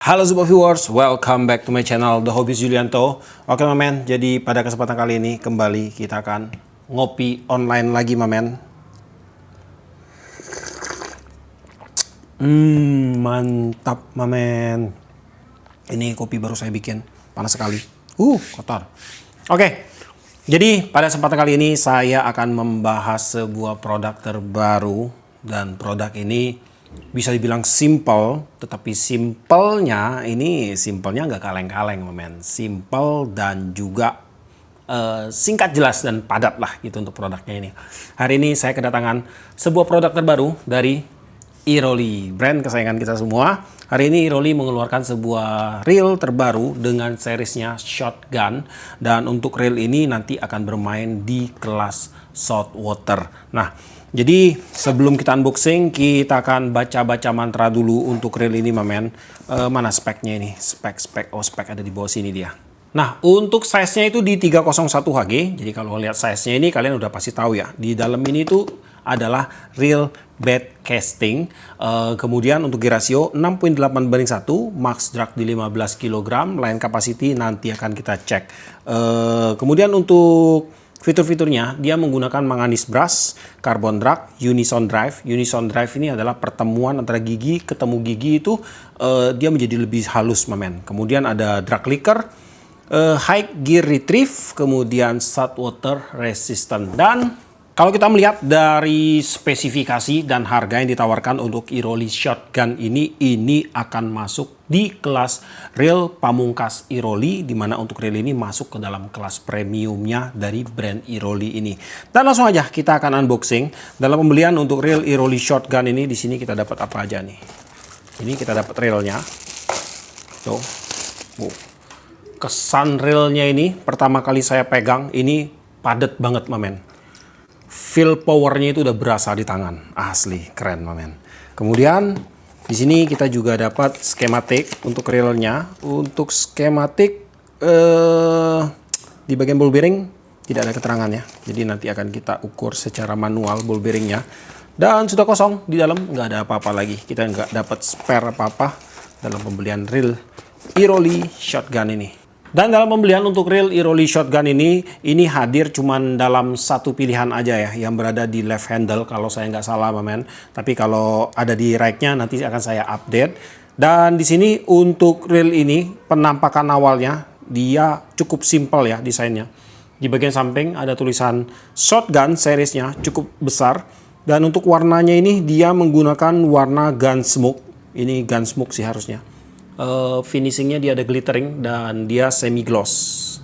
Halo Sobat Viewers, welcome back to my channel The Hobbyist Julianto. Oke Mamen, jadi pada kesempatan kali ini kembali kita akan ngopi online lagi Mamen. Mantap Mamen. Ini kopi baru saya bikin, panas sekali. Kotor. Oke, jadi pada kesempatan kali ini saya akan membahas sebuah produk terbaru. Dan produk ini bisa dibilang simple, tetapi simpelnya nggak kaleng-kaleng, men. Simple dan juga singkat, jelas dan padat lah gitu untuk produknya ini. Hari ini saya kedatangan sebuah produk terbaru dari Iroli, brand kesayangan kita semua. Hari ini Iroli mengeluarkan sebuah reel terbaru dengan seriesnya Shotgun, dan untuk reel ini nanti akan bermain di kelas saltwater. Nah, jadi sebelum kita unboxing, kita akan baca-baca mantra dulu untuk reel ini, Mamen. Mana speknya ini? Spek ada di bawah sini dia. Nah, untuk size-nya itu di 301 Hg. Jadi kalau lihat size-nya ini kalian udah pasti tahu ya. Di dalam ini tuh adalah reel bed casting. Kemudian untuk gear ratio 6.8:1, max drag di 15 kg, line capacity nanti akan kita cek. Kemudian untuk fitur-fiturnya, dia menggunakan manganis brush, carbon drag, unison drive. Unison drive ini adalah pertemuan antara gigi ketemu gigi itu dia menjadi lebih halus, Mamen. Kemudian ada drag licker, high gear retrieve, kemudian saltwater resistant. Dan kalau kita melihat dari spesifikasi dan harga yang ditawarkan untuk Iroli Shotgun ini akan masuk di kelas reel pamungkas Iroli, di mana untuk reel ini masuk ke dalam kelas premiumnya dari brand Iroli ini. Dan langsung aja kita akan unboxing. Dalam pembelian untuk reel Iroli Shotgun ini, di sini kita dapat apa aja nih? Ini kita dapat reelnya. Tuh. Kesan reelnya ini pertama kali saya pegang ini padat banget, Mamen. Feel powernya itu udah berasa di tangan, asli keren, Mamen. Kemudian di sini kita juga dapat skematik untuk reelnya. Untuk skematik di bagian ball bearing tidak ada keterangannya, jadi nanti akan kita ukur secara manual ball bearingnya. Dan sudah kosong di dalam, nggak ada apa-apa lagi. Kita nggak dapat spare apa-apa dalam pembelian reel Iroli Shotgun ini. Dan dalam pembelian untuk reel Iroli Shotgun ini hadir cuman dalam satu pilihan aja ya, yang berada di left handle kalau saya nggak salah, Mamen. Tapi kalau ada di right-nya nanti akan saya update. Dan di sini untuk reel ini penampakan awalnya dia cukup simple ya desainnya. Di bagian samping ada tulisan Shotgun seriesnya cukup besar. Dan untuk warnanya ini dia menggunakan warna Gunsmoke. Ini Gunsmoke sih harusnya. Finishingnya dia ada glittering dan dia semi gloss.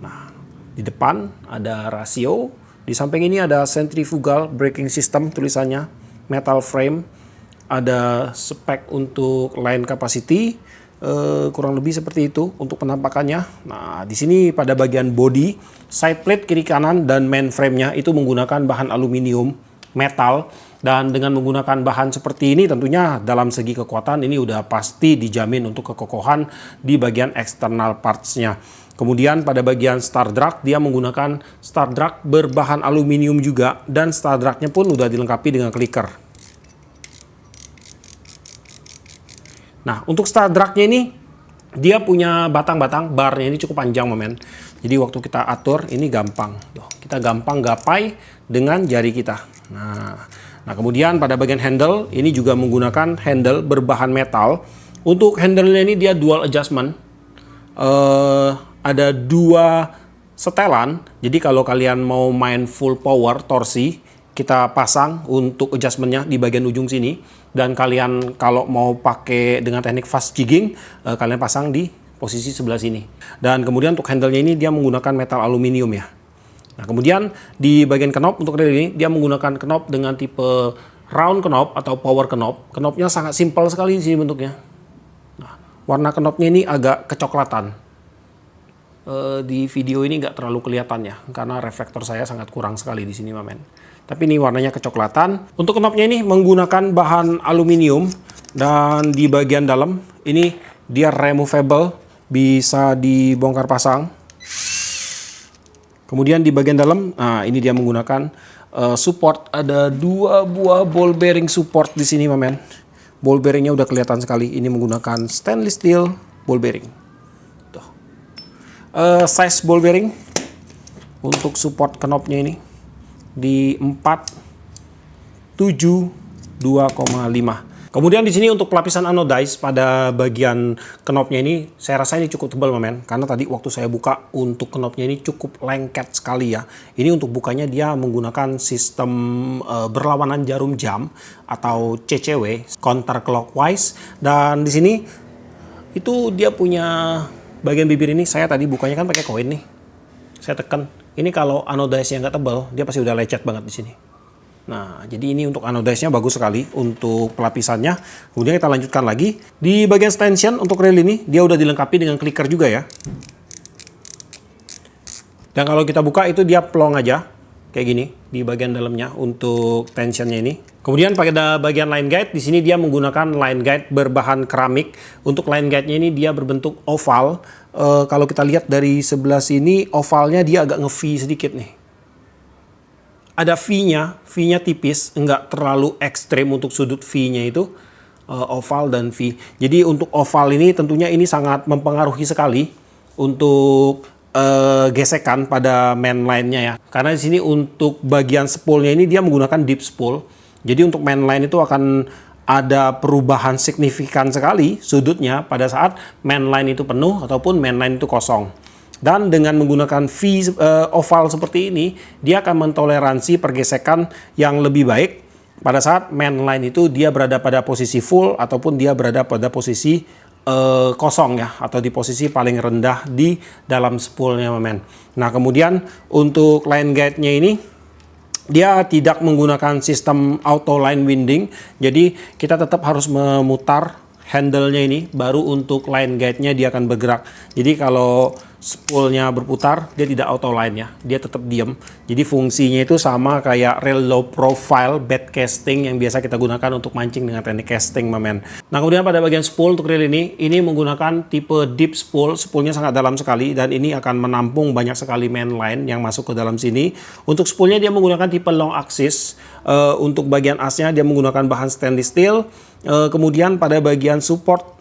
Nah, di depan ada rasio, di samping ini ada centrifugal braking system tulisannya, metal frame, ada spek untuk line capacity, kurang lebih seperti itu untuk penampakannya. Nah, di sini pada bagian body, side plate kiri kanan dan main frame-nya itu menggunakan bahan aluminium metal. Dan dengan menggunakan bahan seperti ini tentunya dalam segi kekuatan ini udah pasti dijamin untuk kekokohan di bagian eksternal parts-nya. Kemudian pada bagian star drag dia menggunakan star drag berbahan aluminium juga, dan star drag-nya pun udah dilengkapi dengan clicker. Nah, untuk star drag-nya ini dia punya batang-batang, barnya ini cukup panjang, Mamen. Jadi waktu kita atur ini gampang. Kita gampang gapai dengan jari kita. Nah, kemudian pada bagian handle ini juga menggunakan handle berbahan metal. Untuk handle-nya ini dia dual adjustment. Ada dua setelan. Jadi kalau kalian mau main full power torsi, kita pasang untuk adjustment-nya di bagian ujung sini. Dan kalian kalau mau pakai dengan teknik fast jigging, kalian pasang di posisi sebelah sini. Dan kemudian untuk handle-nya ini dia menggunakan metal aluminium ya. Nah, kemudian di bagian knob untuk reel ini dia menggunakan knob dengan tipe round knob atau power knob. Knobnya sangat simpel sekali di sini bentuknya. Nah, warna knobnya ini agak kecoklatan. Di video ini nggak terlalu kelihatan ya, karena reflektor saya sangat kurang sekali di sini, Mamen. Tapi ini warnanya kecoklatan. Untuk knobnya ini menggunakan bahan aluminium, dan di bagian dalam ini dia removable, bisa dibongkar pasang. Kemudian di bagian dalam, nah ini dia menggunakan support, ada dua buah ball bearing support di sini, Mamen. ball bearingnya udah kelihatan sekali. Ini menggunakan stainless steel ball bearing. Tuh. Size ball bearing untuk support knobnya ini di 472,5. Kemudian di sini untuk pelapisan anodize pada bagian knobnya ini, saya rasa ini cukup tebal, men. Karena tadi waktu saya buka untuk knobnya ini cukup lengket sekali ya. Ini untuk bukanya dia menggunakan sistem berlawanan jarum jam atau CCW, counter clockwise. Dan di sini itu dia punya bagian bibir ini. Saya tadi bukanya kan pakai koin nih. Saya tekan. Ini kalau anodize-nya nggak tebal, dia pasti udah lecet banget di sini. Nah, jadi ini untuk anodize-nya bagus sekali untuk pelapisannya. Kemudian kita lanjutkan lagi. Di bagian stanchion untuk rail ini, dia udah dilengkapi dengan clicker juga ya. Dan kalau kita buka itu dia plong aja. Kayak gini, di bagian dalamnya untuk tensionnya ini. Kemudian pada bagian line guide, di sini dia menggunakan line guide berbahan keramik. Untuk line guide-nya ini dia berbentuk oval. Kalau kita lihat dari sebelah sini, ovalnya dia agak nge-V sedikit nih. Ada V-nya tipis, enggak terlalu ekstrim untuk sudut V-nya itu, oval dan V. Jadi untuk oval ini tentunya ini sangat mempengaruhi sekali untuk gesekan pada mainline-nya ya. Karena di sini untuk bagian spoolnya ini dia menggunakan deep spool. Jadi untuk mainline itu akan ada perubahan signifikan sekali sudutnya pada saat mainline itu penuh ataupun mainline itu kosong. Dan dengan menggunakan V oval seperti ini, dia akan mentoleransi pergesekan yang lebih baik pada saat mainline itu dia berada pada posisi full ataupun dia berada pada posisi kosong ya, atau di posisi paling rendah di dalam spoolnya, men. Nah, kemudian untuk line guide-nya ini dia tidak menggunakan sistem auto line winding, jadi kita tetap harus memutar handle-nya ini, baru untuk line guide-nya dia akan bergerak. Jadi kalau spoolnya berputar, dia tidak auto line ya, dia tetap diam. Jadi fungsinya itu sama kayak rail low profile bed casting yang biasa kita gunakan untuk mancing dengan teknik casting, men. Nah, kemudian pada bagian spool untuk rail ini menggunakan tipe deep spool. Spoolnya sangat dalam sekali dan ini akan menampung banyak sekali mainline yang masuk ke dalam sini. Untuk spoolnya dia menggunakan tipe long axis. Untuk bagian asnya dia menggunakan bahan stainless steel. Kemudian pada bagian support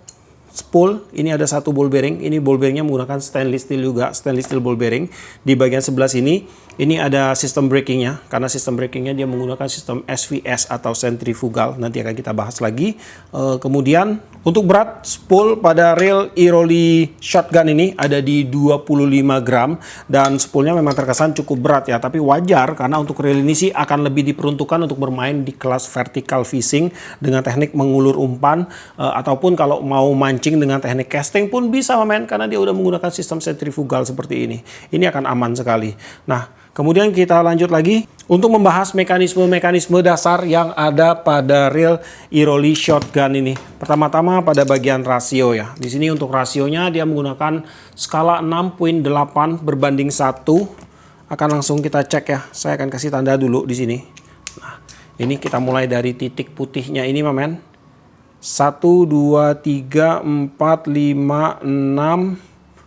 spool ini ada satu ball bearing. Ini ball bearingnya menggunakan stainless steel juga, stainless steel ball bearing. Di bagian sebelah sini ini ada sistem brakingnya. Karena sistem brakingnya dia menggunakan sistem SVS atau centrifugal. Nanti akan kita bahas lagi. Kemudian untuk berat spool pada rail E-Rolly shotgun ini ada di 25 gram dan spoolnya memang terkesan cukup berat ya. Tapi wajar karena untuk rail ini sih akan lebih diperuntukkan untuk bermain di kelas vertical fishing dengan teknik mengulur umpan ataupun kalau mau mancing dengan teknik casting pun bisa, men, karena dia udah menggunakan sistem centrifugal seperti ini. Ini akan aman sekali. Nah, kemudian kita lanjut lagi untuk membahas mekanisme-mekanisme dasar yang ada pada rail E-Rolly shotgun ini. Pertama-tama pada bagian rasio ya. Di sini untuk rasionya dia menggunakan skala 6.8 berbanding 1. Akan langsung kita cek ya. Saya akan kasih tanda dulu di sini. Nah, ini kita mulai dari titik putihnya ini, men. 1, 2, 3, 4, 5, 6.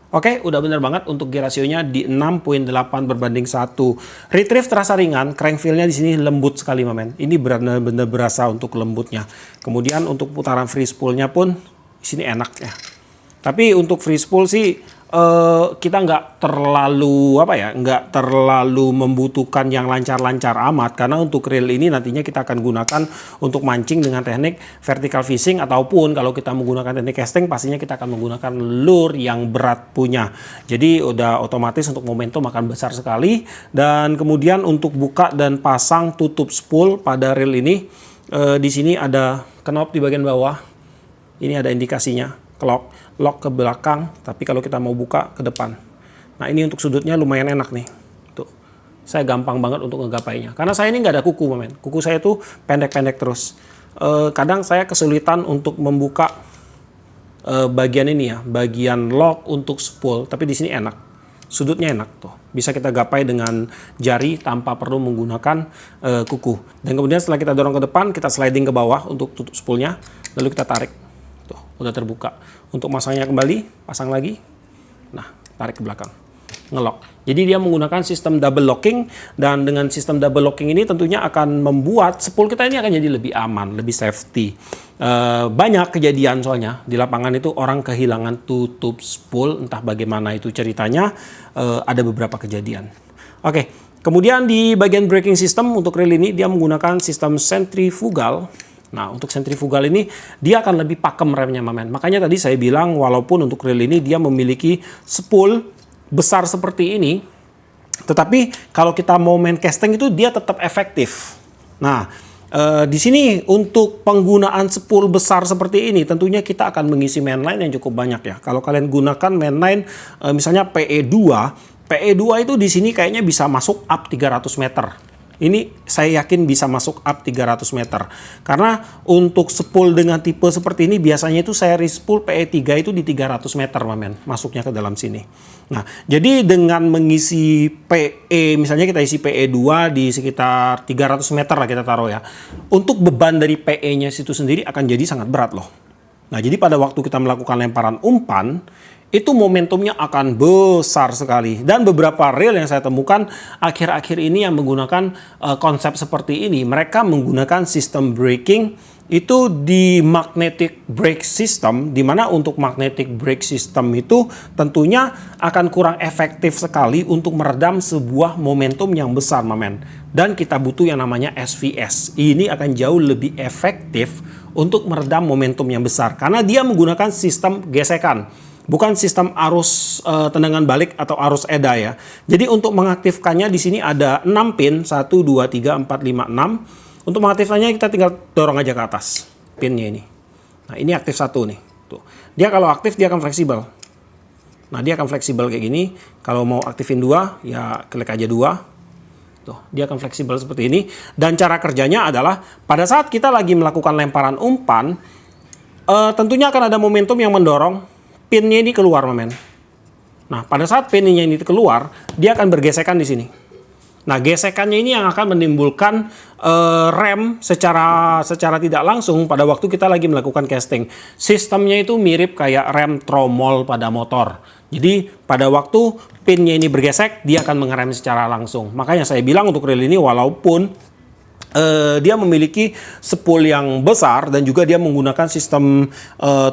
Oke, udah bener banget untuk gear rasionya di 6.8 berbanding 1. Retrieve terasa ringan, crank feel-nya di sini lembut sekali, men. Ini benar-benar berasa untuk lembutnya. Kemudian untuk putaran free spool-nya pun di sini enak ya. Tapi untuk free spool sih kita nggak terlalu nggak terlalu membutuhkan yang lancar-lancar amat, karena untuk reel ini nantinya kita akan gunakan untuk mancing dengan teknik vertical fishing ataupun kalau kita menggunakan teknik casting pastinya kita akan menggunakan lure yang berat punya. Jadi udah otomatis untuk momentum akan besar sekali. Dan kemudian untuk buka dan pasang tutup spool pada reel ini di sini ada knob di bagian bawah. Ini ada indikasinya lock ke belakang, tapi kalau kita mau buka ke depan. Nah, ini untuk sudutnya lumayan enak nih. Tuh. Saya gampang banget untuk ngegapainya. Karena saya ini nggak ada kuku, men. Kuku saya tuh pendek-pendek terus. Kadang saya kesulitan untuk membuka bagian ini ya, bagian lock untuk spool, tapi di sini enak. Sudutnya enak tuh. Bisa kita gapai dengan jari tanpa perlu menggunakan kuku. Dan kemudian setelah kita dorong ke depan, kita sliding ke bawah untuk tutup spoolnya, lalu kita tarik. Tuh, udah terbuka. Untuk masangnya kembali, pasang lagi. Nah, tarik ke belakang. ngelock. Jadi dia menggunakan sistem double locking, dan dengan sistem double locking ini tentunya akan membuat spool kita ini akan jadi lebih aman, lebih safety. Banyak kejadian soalnya di lapangan itu orang kehilangan tutup spool, entah bagaimana itu ceritanya, ada beberapa kejadian. Oke, kemudian di bagian braking system untuk reel ini dia menggunakan sistem centrifugal. Nah, untuk centrifugal ini dia akan lebih pakem remnya, mamen. Makanya tadi saya bilang walaupun untuk reel ini dia memiliki spool besar seperti ini, tetapi kalau kita mau main casting itu dia tetap efektif. Nah, di sini untuk penggunaan spool besar seperti ini tentunya kita akan mengisi mainline yang cukup banyak ya. Kalau kalian gunakan mainline misalnya PE2 itu di sini kayaknya bisa masuk up 300 meter. Ini saya yakin bisa masuk up 300 meter. Karena untuk spool dengan tipe seperti ini biasanya itu seri spool PE3 itu di 300 meter, mamen, masuknya ke dalam sini. Nah, jadi dengan mengisi PE, misalnya kita isi PE2 di sekitar 300 meter lah kita taruh ya. Untuk beban dari PE-nya situ sendiri akan jadi sangat berat loh. Nah, jadi pada waktu kita melakukan lemparan umpan, itu momentumnya akan besar sekali. Dan beberapa reel yang saya temukan akhir-akhir ini yang menggunakan konsep seperti ini, mereka menggunakan sistem braking itu di magnetic brake system, di mana untuk magnetic brake system itu tentunya akan kurang efektif sekali untuk meredam sebuah momentum yang besar, mamen. Dan kita butuh yang namanya SVS. Ini akan jauh lebih efektif untuk meredam momentum yang besar karena dia menggunakan sistem gesekan. Bukan sistem arus tendangan balik atau arus EDA ya. Jadi untuk mengaktifkannya di sini ada 6 pin, 1, 2, 3, 4, 5, 6. Untuk mengaktifkannya kita tinggal dorong aja ke atas pinnya ini. Nah, ini aktif 1 nih. Tuh. Dia kalau aktif dia akan fleksibel. Nah, dia akan fleksibel kayak gini. Kalau mau aktifin 2, ya klik aja 2. Tuh, dia akan fleksibel seperti ini. Dan cara kerjanya adalah pada saat kita lagi melakukan lemparan umpan, tentunya akan ada momentum yang mendorong pinnya ini keluar, mamen. Nah, pada saat pinnya ini keluar, dia akan bergesekan di sini. Nah, gesekannya ini yang akan menimbulkan rem secara tidak langsung pada waktu kita lagi melakukan casting. Sistemnya itu mirip kayak rem tromol pada motor. Jadi, pada waktu pinnya ini bergesek, dia akan mengerem secara langsung. Makanya saya bilang untuk reel ini walaupun dia memiliki spool yang besar dan juga dia menggunakan sistem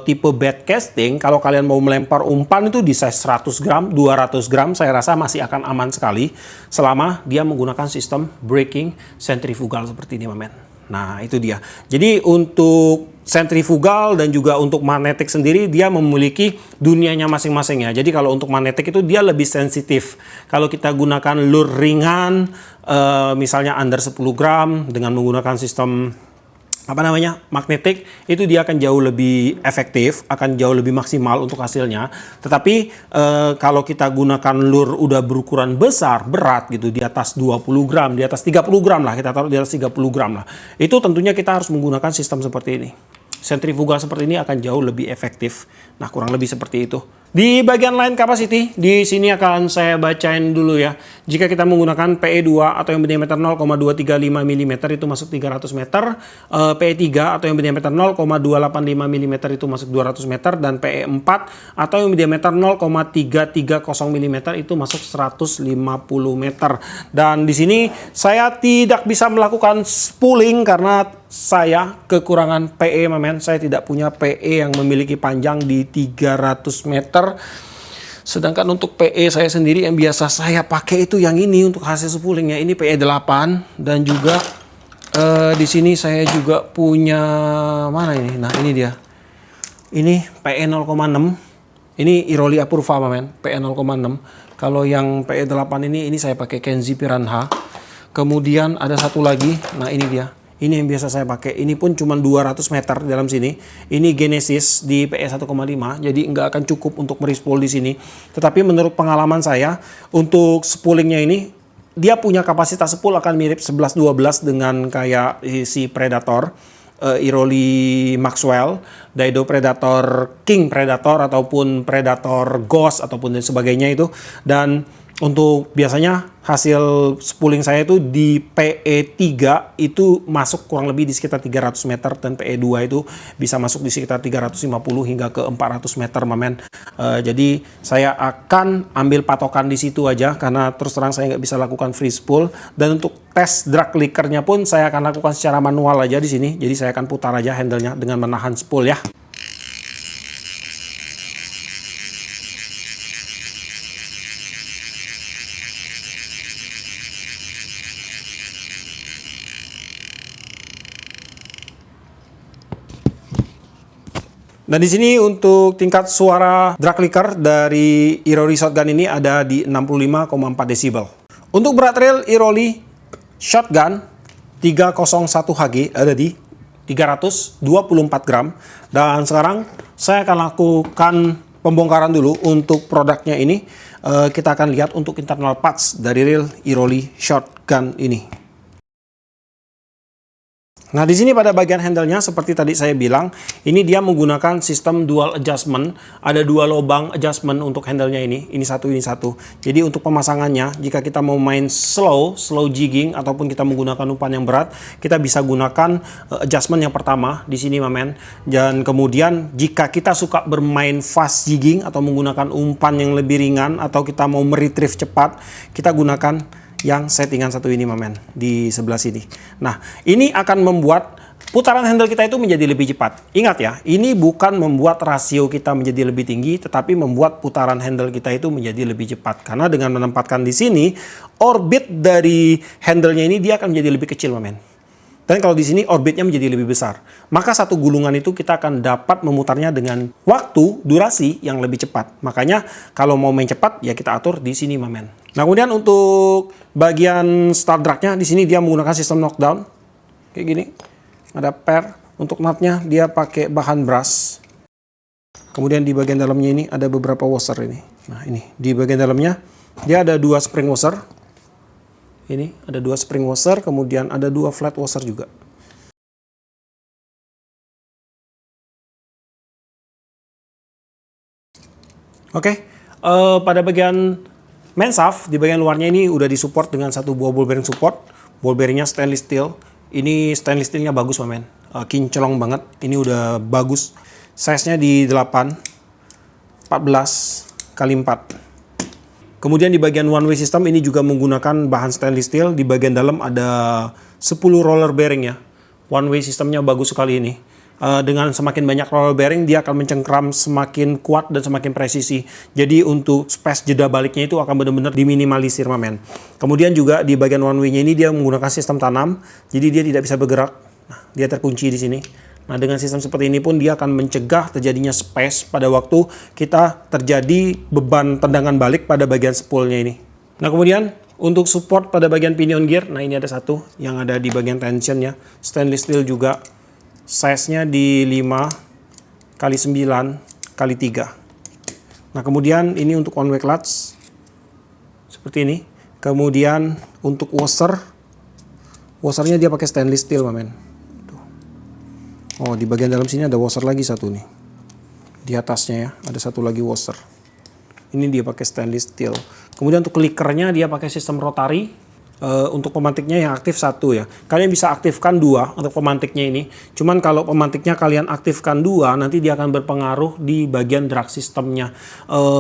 tipe bed casting. Kalau kalian mau melempar umpan itu di size 100 gram, 200 gram, saya rasa masih akan aman sekali selama dia menggunakan sistem braking centrifugal seperti ini, mamen. Nah, itu dia. Jadi untuk centrifugal dan juga untuk magnetik sendiri dia memiliki dunianya masing-masing ya. Jadi kalau untuk magnetik itu dia lebih sensitif. Kalau kita gunakan lure ringan, misalnya under 10 gram dengan menggunakan sistem magnetik, itu dia akan jauh lebih efektif, akan jauh lebih maksimal untuk hasilnya. Tetapi kalau kita gunakan lure udah berukuran besar, berat gitu, di atas 20 gram, di atas 30 gram lah, kita taruh di atas 30 gram lah. Itu tentunya kita harus menggunakan sistem seperti ini. Sentrifugal seperti ini akan jauh lebih efektif. Nah, kurang lebih seperti itu. Di bagian line capacity, di sini akan saya bacain dulu ya. Jika kita menggunakan PE2 atau yang berdiameter 0,235 mm itu masuk 300 meter, PE3 atau yang berdiameter 0,285 mm itu masuk 200 meter, dan PE4 atau yang berdiameter 0,330 mm itu masuk 150 meter. Dan di sini saya tidak bisa melakukan spooling karena saya kekurangan PE, mamen. Saya tidak punya PE yang memiliki panjang di 300 meter. Sedangkan untuk PE saya sendiri yang biasa saya pakai itu yang ini untuk hasil spoolingnya. Ini PE8 dan juga di sini saya juga punya mana ini? Nah, ini dia. Ini PE 0,6. Ini Iroli Apurva, mamen. PE 0,6. Kalau yang PE8 ini saya pakai Kenzi Piranha. Kemudian ada satu lagi. Nah, ini dia. Ini yang biasa saya pakai. Ini pun cuma 200 meter dalam sini. Ini Genesis di PE 1,5. Jadi nggak akan cukup untuk merispool di sini. Tetapi menurut pengalaman saya, untuk spoolingnya ini, dia punya kapasitas spool akan mirip 11-12 dengan kayak si Predator. Iroli Maxwell, Daido Predator, King Predator, ataupun Predator Ghost, ataupun dan sebagainya itu. Dan Untuk biasanya hasil spooling saya itu di PE3 itu masuk kurang lebih di sekitar 300 meter dan PE2 itu bisa masuk di sekitar 350 hingga ke 400 meter mamen. Jadi saya akan ambil patokan di situ aja karena terus terang saya nggak bisa lakukan free spool, dan untuk tes drag lickernya pun saya akan lakukan secara manual aja di sini. Jadi saya akan putar aja handlenya dengan menahan spool ya. Dan di sini untuk tingkat suara drag licker dari Iroli Shotgun ini ada di 65,4 desibel. Untuk berat reel Iroli Shotgun 301 HG ada di 324 gram. Dan sekarang saya akan lakukan pembongkaran dulu untuk produknya ini. Kita akan lihat untuk internal parts dari reel Iroli Shotgun ini. Nah, di sini pada bagian handle-nya seperti tadi saya bilang, ini dia menggunakan sistem dual adjustment. Ada dua lubang adjustment untuk handle-nya ini satu, ini satu. Jadi untuk pemasangannya, jika kita mau main slow jigging ataupun kita menggunakan umpan yang berat, kita bisa gunakan adjustment yang pertama di sini, mamen. Dan kemudian jika kita suka bermain fast jigging atau menggunakan umpan yang lebih ringan atau kita mau meretrieve cepat, kita gunakan yang settingan satu ini, mamen, di sebelah sini. Nah, ini akan membuat putaran handle kita itu menjadi lebih cepat. Ingat ya, ini bukan membuat rasio kita menjadi lebih tinggi, tetapi membuat putaran handle kita itu menjadi lebih cepat. Karena dengan menempatkan di sini, orbit dari handle-nya ini dia akan menjadi lebih kecil, mamen. Dan kalau di sini orbitnya menjadi lebih besar. Maka satu gulungan itu kita akan dapat memutarnya dengan waktu, durasi yang lebih cepat. Makanya kalau mau main cepat, ya kita atur di sini, mamen. Nah, kemudian untuk bagian start drag-nya di sini dia menggunakan sistem knockdown. Kayak gini. Ada pair. Untuk nutnya dia pakai bahan brass. Kemudian di bagian dalamnya ini ada beberapa washer ini. Nah, ini di bagian dalamnya dia ada dua spring washer. Ini ada dua spring washer, kemudian ada dua flat washer juga. Oke, pada bagian main shaft di bagian luarnya ini udah disupport dengan satu buah ball bearing support. Ball bearingnya stainless steel. Ini stainless steelnya bagus, mamen. Kinclong banget. Ini udah bagus. Size-nya di 8, 14 kali 4. Kemudian di bagian one way system ini juga menggunakan bahan stainless steel. Di bagian dalam ada 10 roller bearing ya. One way systemnya bagus sekali ini. Dengan semakin banyak roller bearing dia akan mencengkram semakin kuat dan semakin presisi. Jadi untuk space jeda baliknya itu akan benar-benar diminimalisir, mamen. Kemudian juga di bagian one way-nya ini dia menggunakan sistem tanam. Jadi dia tidak bisa bergerak. Nah, dia terkunci di sini. Nah, dengan sistem seperti ini pun dia akan mencegah terjadinya space pada waktu kita terjadi beban tendangan balik pada bagian spoolnya ini. Nah, kemudian untuk support pada bagian pinion gear, nah ini ada satu yang ada di bagian tension ya. Stainless steel juga. Size-nya di 5 kali 9 kali 3. Nah, kemudian ini untuk one way clutch. Seperti ini. Kemudian untuk washernya dia pakai stainless steel, mamen. Oh, di bagian dalam sini ada washer lagi satu nih. Di atasnya ya, ada satu lagi washer. Ini dia pakai stainless steel. Kemudian untuk clickernya dia pakai sistem rotary. Untuk pemantiknya yang aktif satu ya. Kalian bisa aktifkan dua untuk pemantiknya ini. Cuman kalau pemantiknya kalian aktifkan dua, nanti dia akan berpengaruh di bagian drag sistemnya.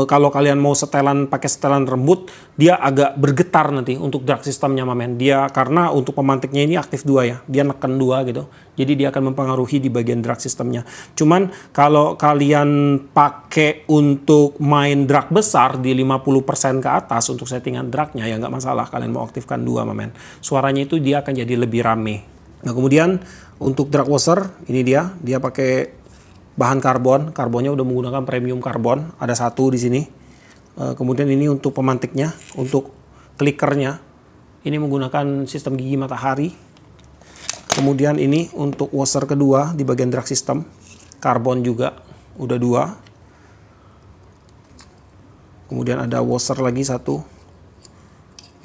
Kalau kalian mau setelan pakai setelan rembut, dia agak bergetar nanti untuk drag sistemnya, mamen. Dia karena untuk pemantiknya ini aktif dua ya. Dia neken dua gitu. Jadi dia akan mempengaruhi di bagian drag sistemnya. Cuman kalau kalian pakai untuk main drag besar di 50% ke atas untuk settingan dragnya ya nggak masalah. Kalian mau aktifkan dua, mamen. Suaranya itu dia akan jadi lebih rame. Nah, kemudian untuk drag washer ini dia pakai bahan karbon. Karbonnya udah menggunakan premium karbon. Ada satu di sini. Kemudian ini untuk pemantiknya, untuk clickernya ini menggunakan sistem gigi matahari. Kemudian ini untuk washer kedua di bagian drag system, karbon juga udah dua. Kemudian ada washer lagi satu.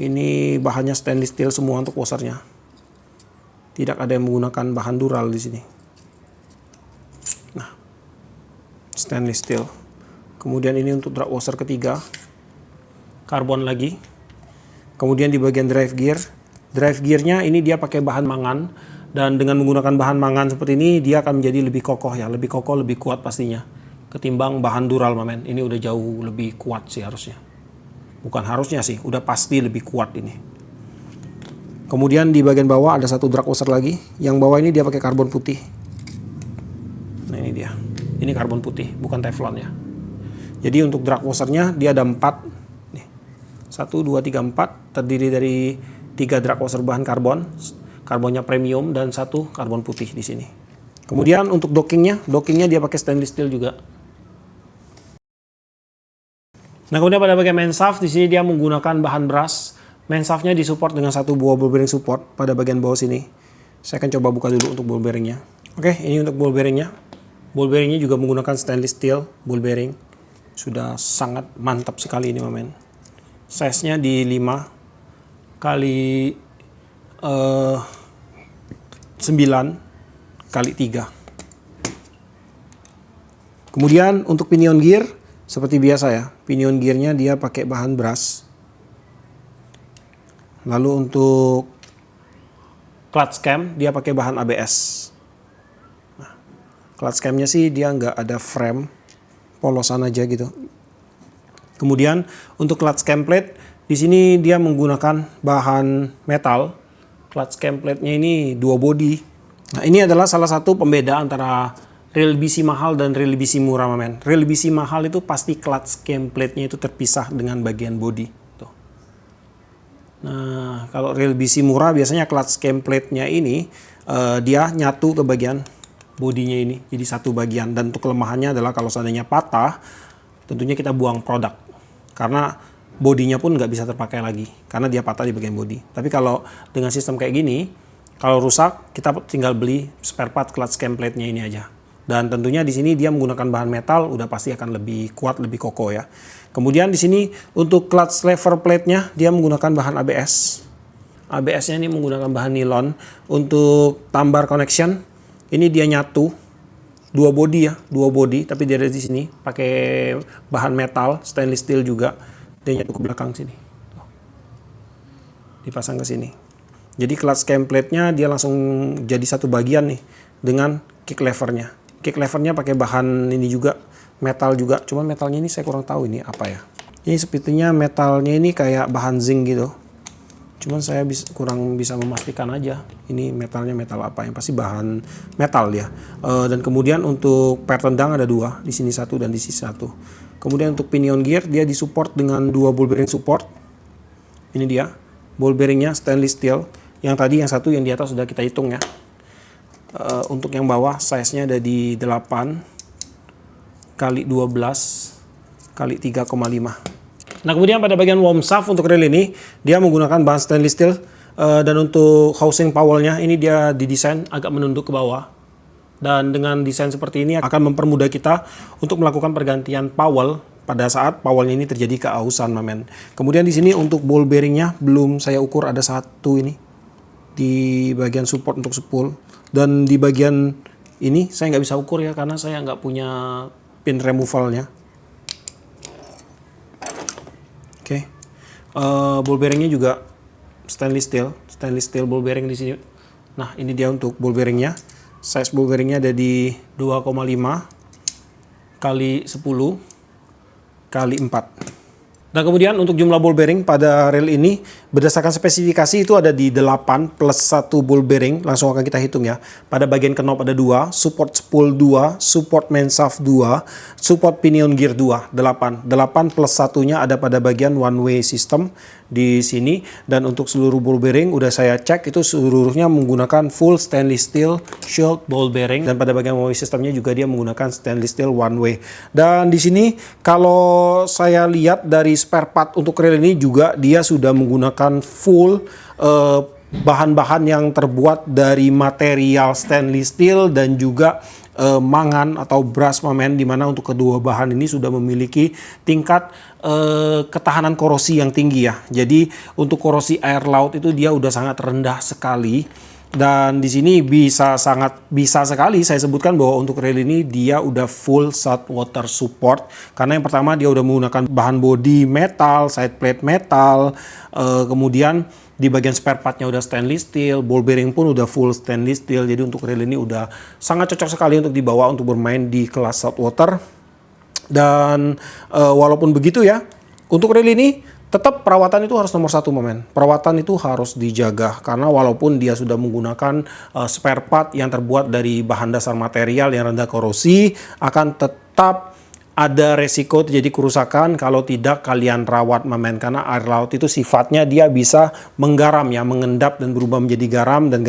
Ini bahannya stainless steel semua untuk washernya. Tidak ada yang menggunakan bahan dural di sini. Nah, stainless steel. Kemudian ini untuk drag washer ketiga. karbon lagi. Kemudian di bagian drive gearnya ini dia pakai bahan mangan, dan dengan menggunakan bahan mangan seperti ini dia akan menjadi lebih kokoh ya, lebih kokoh, lebih kuat pastinya ketimbang bahan dural mamen. Ini udah jauh lebih kuat sih harusnya. Bukan harusnya sih, udah pasti lebih kuat ini. Kemudian di bagian bawah ada satu drag washer lagi. Yang bawah ini dia pakai karbon putih. Nah ini dia. Ini karbon putih, bukan teflon ya. Jadi untuk drag washernya dia ada 4. Nih. 1, 2, 3, 4. Terdiri dari 3 drag washer bahan karbon. Karbonnya premium dan 1 karbon putih di sini. Kemudian untuk dockingnya dia pakai stainless steel juga. Nah kemudian pada bagian main shaft di sini dia menggunakan bahan brass. Main shaftnya disupport dengan 1 buah ball bearing support pada bagian bawah sini. Saya akan coba buka dulu untuk ball bearingnya. Oke, ini untuk ball bearingnya. Ball bearingnya juga menggunakan stainless steel ball bearing. Sudah sangat mantap sekali ini mamen. Size-nya di 5 kali 9 kali 3. Kemudian untuk pinion gear seperti biasa ya. Pinion gearnya dia pakai bahan brass. Lalu untuk clutch cam dia pakai bahan ABS. Nah, clutch camnya sih dia nggak ada frame, polosan aja gitu. Kemudian untuk clutch cam plate di sini dia menggunakan bahan metal. Clutch cam plate-nya ini 2 body. Nah, ini adalah salah satu pembeda antara reel BC mahal dan reel BC murah mamen. Reel BC mahal itu pasti clutch cam plate-nya itu terpisah dengan bagian body. Tuh. Nah, kalau reel BC murah biasanya clutch cam plate-nya ini dia nyatu ke bagian bodinya ini, jadi satu bagian. Dan untuk kelemahannya adalah kalau seandainya patah, tentunya kita buang produk. Karena bodinya pun nggak bisa terpakai lagi, karena dia patah di bagian body. Tapi kalau dengan sistem kayak gini, kalau rusak, kita tinggal beli spare part clutch cam plate-nya ini aja. Dan tentunya di sini dia menggunakan bahan metal, udah pasti akan lebih kuat, lebih kokoh ya. Kemudian di sini untuk clutch lever plate-nya dia menggunakan bahan ABS. ABS-nya ini menggunakan bahan nilon. Untuk tambar connection, ini dia nyatu 2 body ya, 2 body, tapi dia ada di sini pakai bahan metal, stainless steel juga. Dia nyatu ke belakang sini. Dipasang ke sini. Jadi clutch cam plate-nya dia langsung jadi satu bagian nih dengan kick lever-nya. Kick lever-nya pakai bahan ini juga, metal juga. Cuman metalnya ini saya kurang tahu ini apa ya. Ini sepertinya metalnya ini kayak bahan zinc gitu. Cuman saya kurang bisa memastikan aja ini metalnya metal apa, yang pasti bahan metal ya. Dan kemudian untuk per tendang ada 2, di sini 1 dan di sini 1. Kemudian untuk pinion gear dia disupport dengan 2 ball bearing support. Ini dia ball bearingnya stainless steel. Yang tadi yang 1 yang di atas sudah kita hitung ya. Untuk yang bawah size-nya ada di 8 kali 12 kali 3,5. Nah kemudian pada bagian worm shaft untuk reel ini dia menggunakan bahan stainless steel, dan untuk housing powell-nya ini dia didesain agak menunduk ke bawah. Dan dengan desain seperti ini akan mempermudah kita untuk melakukan pergantian powell pada saat powell-nya ini terjadi keausan mamen. Kemudian di sini untuk ball bearingnya belum saya ukur, ada 1 ini di bagian support untuk spool. Dan di bagian ini saya nggak bisa ukur ya karena saya nggak punya pin removalnya. Oke. Ball bearingnya juga stainless steel ball bearing di sini. Nah ini dia untuk ball bearingnya. Size ball bearingnya ada di 2,5 kali 10 kali 4. Nah kemudian untuk jumlah ball bearing pada reel ini berdasarkan spesifikasi itu ada di 8 plus 1 ball bearing. Langsung akan kita hitung ya. Pada bagian knob ada 2, support spool 2, support main shaft 2, support pinion gear 2, 8. 8 plus 1-nya ada pada bagian one way system di sini. Dan untuk seluruh ball bearing udah saya cek itu seluruhnya menggunakan full stainless steel shield ball bearing. Dan pada bagian one way systemnya juga dia menggunakan stainless steel one way. Dan di sini kalau saya lihat dari spare part untuk reel ini juga dia sudah menggunakan full bahan-bahan yang terbuat dari material stainless steel dan juga mangan atau brass mamen, di mana untuk kedua bahan ini sudah memiliki tingkat ketahanan korosi yang tinggi ya. Jadi untuk korosi air laut itu dia udah sangat rendah sekali. Dan di sini sangat bisa sekali saya sebutkan bahwa untuk rail ini dia udah full saltwater support. Karena yang pertama dia udah menggunakan bahan bodi metal, side plate metal, kemudian di bagian spare partnya udah stainless steel, ball bearing pun udah full stainless steel. Jadi untuk rail ini udah sangat cocok sekali untuk dibawa untuk bermain di kelas saltwater. Dan walaupun begitu ya, untuk rail ini tetap perawatan itu harus nomor satu, men. Perawatan itu harus dijaga karena walaupun dia sudah menggunakan spare part yang terbuat dari bahan dasar material yang rendah korosi, akan tetap ada resiko terjadi kerusakan kalau tidak kalian rawat, men. Karena air laut itu sifatnya dia bisa menggaram ya, mengendap dan berubah menjadi garam, dan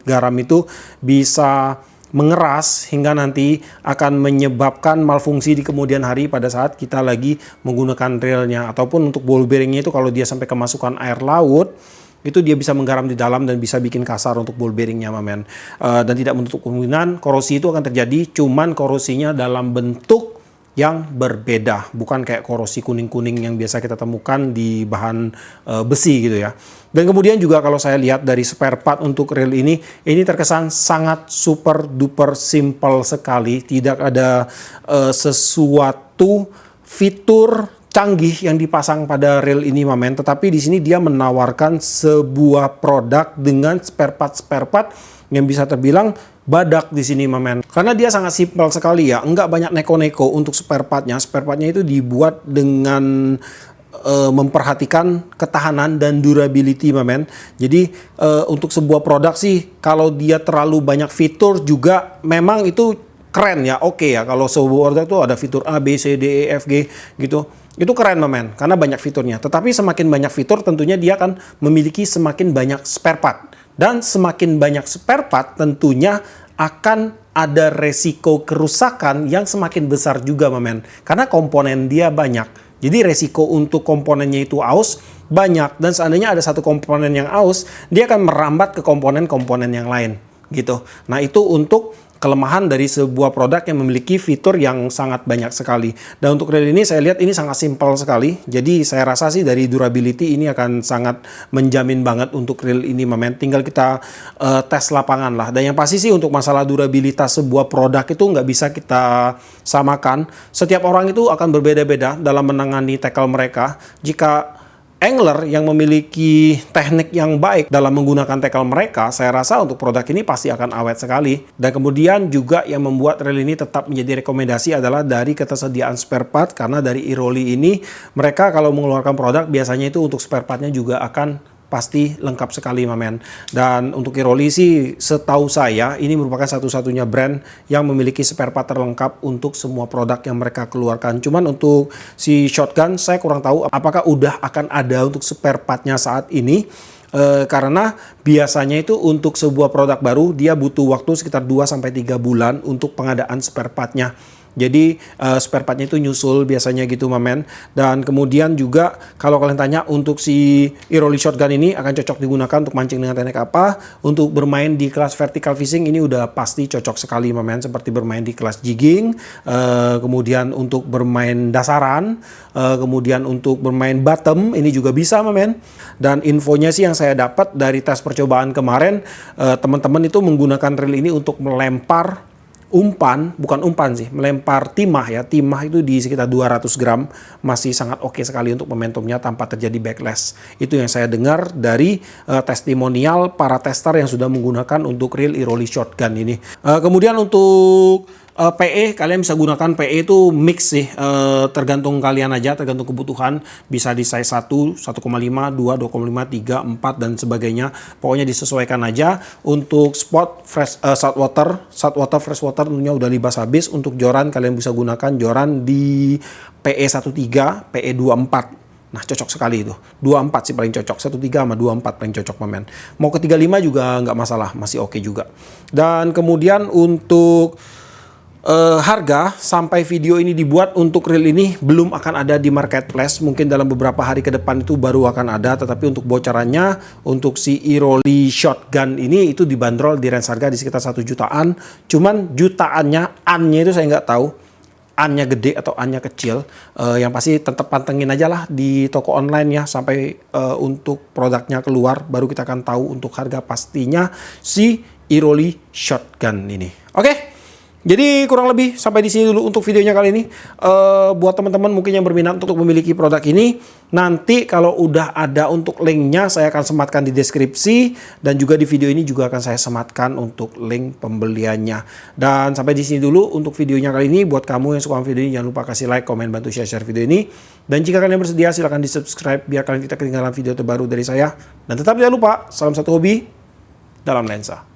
garam itu bisa mengeras hingga nanti akan menyebabkan malfungsi di kemudian hari pada saat kita lagi menggunakan railnya. Ataupun untuk ball bearingnya itu kalau dia sampai kemasukan air laut, itu dia bisa menggaram di dalam dan bisa bikin kasar untuk ball bearingnya, men. Dan tidak menutup kemungkinan korosi itu akan terjadi, cuman korosinya dalam bentuk yang berbeda, bukan kayak korosi kuning-kuning yang biasa kita temukan di bahan besi gitu ya. Dan kemudian juga kalau saya lihat dari spare part untuk rail ini terkesan sangat super duper simple sekali, tidak ada sesuatu fitur canggih yang dipasang pada rail ini, men. Tetapi di sini dia menawarkan sebuah produk dengan spare part yang bisa terbilang badak di sini, men. Karena dia sangat simpel sekali ya, enggak banyak neko-neko untuk spare partnya. Spare partnya itu dibuat dengan memperhatikan ketahanan dan durability, men. Jadi untuk sebuah produk sih, kalau dia terlalu banyak fitur juga memang itu keren ya, oke ya. Kalau sebuah produk itu ada fitur A, B, C, D, E, F, G gitu, itu keren, men, karena banyak fiturnya. Tetapi semakin banyak fitur tentunya dia akan memiliki semakin banyak spare part. Dan semakin banyak spare part tentunya akan ada resiko kerusakan yang semakin besar juga, men. Karena komponen dia banyak. Jadi resiko untuk komponennya itu aus banyak. Dan seandainya ada satu komponen yang aus, dia akan merambat ke komponen-komponen yang lain gitu. Nah, itu untuk kelemahan dari sebuah produk yang memiliki fitur yang sangat banyak sekali. Dan untuk rail ini saya lihat ini sangat simpel sekali. Jadi saya rasa sih dari durability ini akan sangat menjamin banget untuk rail ini, men. Tinggal kita tes lapangan lah. Dan yang pasti sih untuk masalah durabilitas sebuah produk itu nggak bisa kita samakan. Setiap orang itu akan berbeda-beda dalam menangani tackle mereka. Jika angler yang memiliki teknik yang baik dalam menggunakan tackle mereka, saya rasa untuk produk ini pasti akan awet sekali. Dan kemudian juga yang membuat rail ini tetap menjadi rekomendasi adalah dari ketersediaan spare part, karena dari Iroli ini mereka kalau mengeluarkan produk biasanya itu untuk spare partnya juga akan pasti lengkap sekali, men. Dan untuk Iroli sih setahu saya ini merupakan satu-satunya brand yang memiliki spare part terlengkap untuk semua produk yang mereka keluarkan. Cuman untuk si shotgun saya kurang tahu apakah udah akan ada untuk spare partnya saat ini. Karena biasanya itu untuk sebuah produk baru dia butuh waktu sekitar 2-3 bulan untuk pengadaan spare partnya. Jadi spare partnya itu nyusul biasanya gitu, men. Dan kemudian juga kalau kalian tanya untuk si Iroli shotgun ini akan cocok digunakan untuk mancing dengan teknik apa, untuk bermain di kelas vertical fishing ini udah pasti cocok sekali, men. Seperti bermain di kelas jigging, kemudian untuk bermain dasaran, kemudian untuk bermain bottom ini juga bisa, men. Dan infonya sih yang saya dapat dari tes percobaan kemarin, teman-teman itu menggunakan reel ini untuk melempar umpan, bukan umpan sih, melempar timah ya. Timah itu di sekitar 200 gram masih sangat oke sekali untuk momentumnya tanpa terjadi backlash. Itu yang saya dengar dari testimonial para tester yang sudah menggunakan untuk reel Iroli shotgun ini. Kemudian untuk PE, kalian bisa gunakan PE itu mix sih, tergantung kalian aja, tergantung kebutuhan. Bisa di size 1, 1,5, 2, 2,5, 3, 4 dan sebagainya. Pokoknya disesuaikan aja. Untuk spot fresh saltwater, freshwater tentunya udah libas habis. Untuk joran kalian bisa gunakan joran di PE 13, PE 24. Nah, cocok sekali itu. 24 sih paling cocok. 13 sama 24 paling cocok, men. Mau ke 35 juga nggak masalah, masih oke juga. Dan kemudian untuk harga sampai video ini dibuat untuk reel ini belum akan ada di marketplace. Mungkin dalam beberapa hari ke depan itu baru akan ada. Tetapi untuk bocorannya untuk si Iroli shotgun ini itu dibanderol di range harga di sekitar 1 jutaan. Cuman jutaannya, an-nya itu saya nggak tahu. A-nya gede atau A-nya kecil. Yang pasti tetap pantengin aja lah di toko online ya sampai untuk produknya keluar, baru kita akan tahu untuk harga pastinya si Iroli shotgun ini. Oke. Jadi kurang lebih sampai di sini dulu untuk videonya kali ini. Buat teman-teman mungkin yang berminat untuk memiliki produk ini, nanti kalau udah ada untuk linknya saya akan sematkan di deskripsi, dan juga di video ini juga akan saya sematkan untuk link pembeliannya. Dan sampai di sini dulu untuk videonya kali ini. Buat kamu yang suka video ini jangan lupa kasih like, komen, bantu share video ini. Dan jika kalian bersedia silahkan di subscribe biar kalian tidak ketinggalan video terbaru dari saya. Dan tetap jangan lupa salam satu hobi dalam lensa.